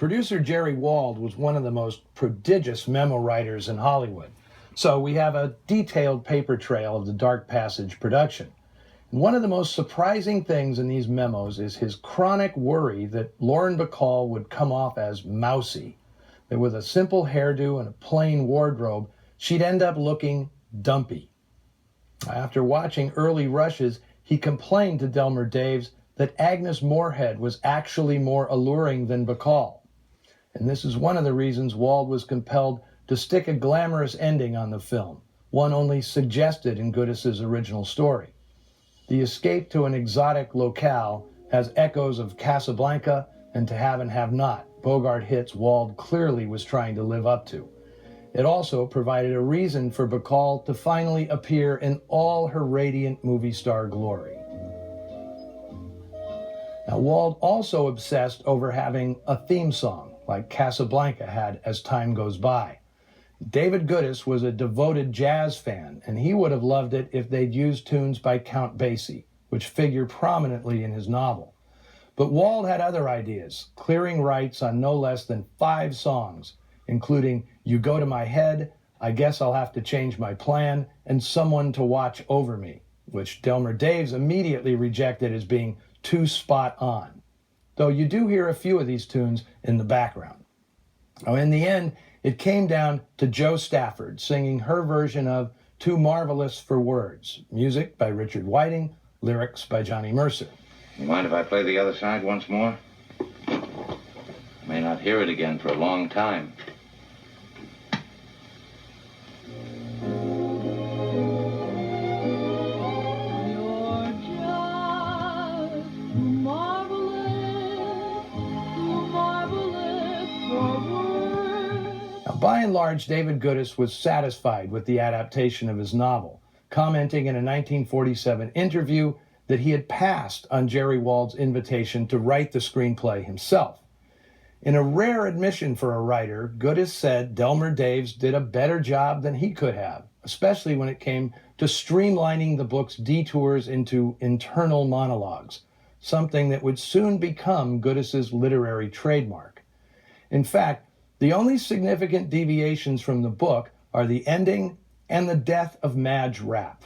Producer Jerry Wald was one of the most prodigious memo writers in Hollywood. So we have a detailed paper trail of the Dark Passage production. And one of the most surprising things in these memos is his chronic worry that Lauren Bacall would come off as mousy, that with a simple hairdo and a plain wardrobe, she'd end up looking dumpy. After watching early rushes, he complained to Delmer Daves that Agnes Moorehead was actually more alluring than Bacall. And this is one of the reasons Wald was compelled to stick a glamorous ending on the film, one only suggested in Goodis's original story. The escape to an exotic locale has echoes of Casablanca and To Have and Have Not, Bogart hits Wald clearly was trying to live up to. It also provided a reason for Bacall to finally appear in all her radiant movie star glory. Now, Wald also obsessed over having a theme song, like Casablanca had As Time Goes By. David Goodis was a devoted jazz fan, and he would have loved it if they'd used tunes by Count Basie, which figure prominently in his novel. But Wald had other ideas, clearing rights on no less than 5 songs, including You Go to My Head, I Guess I'll Have to Change My Plan, and Someone to Watch Over Me, which Delmer Daves immediately rejected as being too spot on, though you do hear a few of these tunes in the background. Now, in the end, it came down to Jo Stafford singing her version of Too Marvelous for Words, music by Richard Whiting, lyrics by Johnny Mercer. You mind if I play the other side once more? I may not hear it again for a long time. By and large, David Goodis was satisfied with the adaptation of his novel, commenting in a 1947 interview that he had passed on Jerry Wald's invitation to write the screenplay himself. In a rare admission for a writer, Goodis said Delmer Daves did a better job than he could have, especially when it came to streamlining the book's detours into internal monologues, something that would soon become Goodis's literary trademark. In fact, the only significant deviations from the book are the ending and the death of Madge Rapp.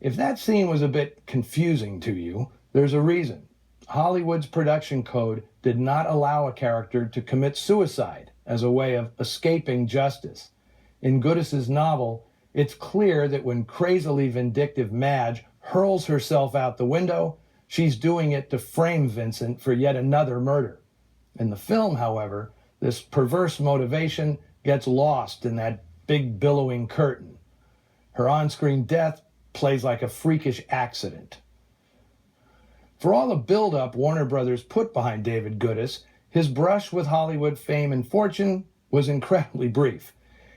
If that scene was a bit confusing to you, there's a reason. Hollywood's production code did not allow a character to commit suicide as a way of escaping justice. In Goodis's novel, it's clear that when crazily vindictive Madge hurls herself out the window, she's doing it to frame Vincent for yet another murder. In the film, however, this perverse motivation gets lost in that big billowing curtain. Her on-screen death plays like a freakish accident. For all the build-up Warner Brothers put behind David Goodis, his brush with Hollywood fame and fortune was incredibly brief.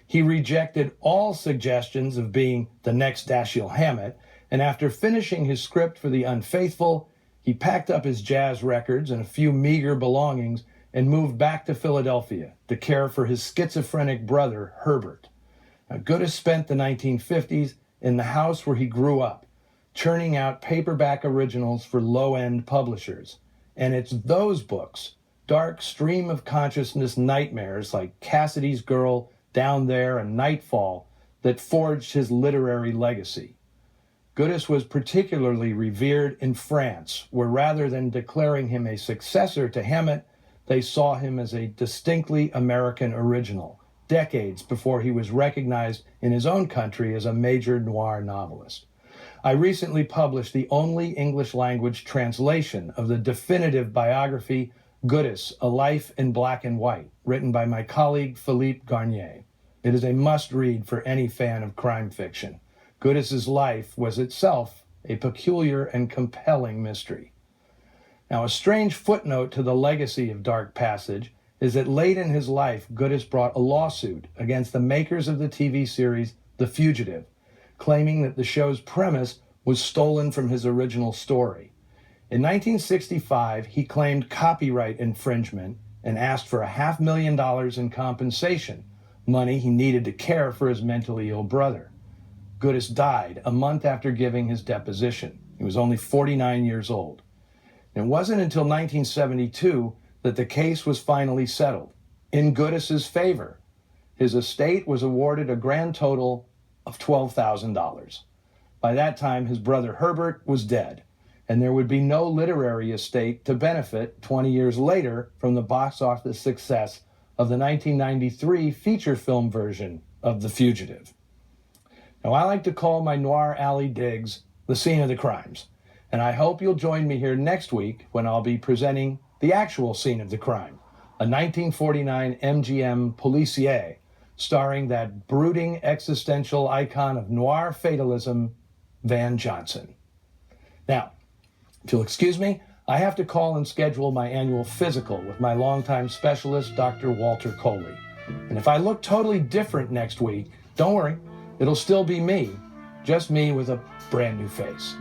He rejected all suggestions of being the next Dashiell Hammett, and after finishing his script for The Unfaithful, he packed up his jazz records and a few meager belongings and moved back to Philadelphia to care for his schizophrenic brother, Herbert. Now, Goodis spent the 1950s in the house where he grew up, churning out paperback originals for low-end publishers. And it's those books, dark stream of consciousness nightmares like Cassidy's Girl, Down There, and Nightfall, that forged his literary legacy. Goodis was particularly revered in France, where rather than declaring him a successor to Hammett, they saw him as a distinctly American original, decades before he was recognized in his own country as a major noir novelist. I recently published the only English-language translation of the definitive biography, Goodis, A Life in Black and White, written by my colleague Philippe Garnier. It is a must-read for any fan of crime fiction. Goodis's life was itself a peculiar and compelling mystery. Now, a strange footnote to the legacy of Dark Passage is that late in his life, Goodis brought a lawsuit against the makers of the TV series The Fugitive, claiming that the show's premise was stolen from his original story. In 1965, he claimed copyright infringement and asked for $500,000 in compensation, money he needed to care for his mentally ill brother. Goodis died a month after giving his deposition. He was only 49 years old. It wasn't until 1972 that the case was finally settled in Goodis's favor. His estate was awarded a grand total of $12,000. By that time, his brother Herbert was dead, and there would be no literary estate to benefit 20 years later from the box office success of the 1993 feature film version of The Fugitive. Now, I like to call my Noir Alley digs the scene of the crimes, and I hope you'll join me here next week when I'll be presenting the actual scene of the crime, a 1949 MGM policier starring that brooding existential icon of noir fatalism, Van Johnson. Now, if you'll excuse me, I have to call and schedule my annual physical with my longtime specialist, Dr. Walter Coley. And if I look totally different next week, don't worry, it'll still be me, just me with a brand new face.